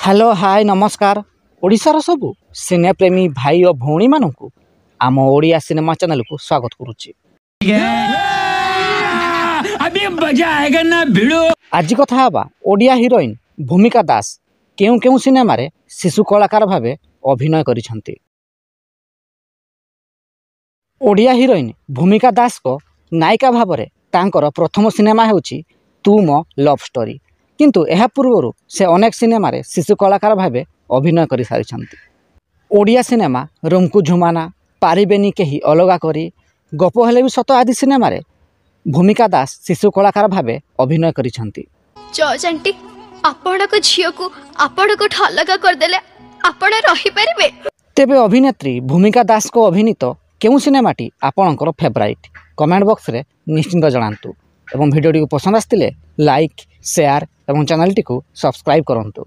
Hello hi नमस्कार ओडिशार सबु सिनेप्रेमी भाई और भौणी मानू आम ओडिया सिनेमा चैनल को स्वागत करुच्ची। आज कथा हवा ओडिया हिरोइन भूमिका दास केउ केउ सिनेमा रे शिशु कलाकार भावे अभिनय करिसंती। ओडिया हिरोइन भूमिका दास को नायिका भावरे तांकर प्रथम सिनेमा हेउची तू मो लव स्टोरी, किंतु यह पूर्वर से अनेक सिनेमा रे शिशु कलाकार भावे अभिनय कर सारी। ओडिया सिनेमा रुमकु झुमाना, पारिबेनी केही अलगा करी, गप हेले भी सत आदि सिनेमा रे भूमिका दास शिशु कलाकार भावे अभिनय करिसंती। जज आंटी आपण को झियो को आपण को अलगा कर देले आपण रही परिबे। तेबे अभिनेत्री भूमिका दास को अभिनीत केउ सिनेमाटी आपणकर फेवराइट कमेंट बॉक्स रे निश्चिंत जणांतु एवं वीडियो टी पसंद आस्तिले लाइक शेयर एवं चैनल टी को सब्सक्राइब करंतु।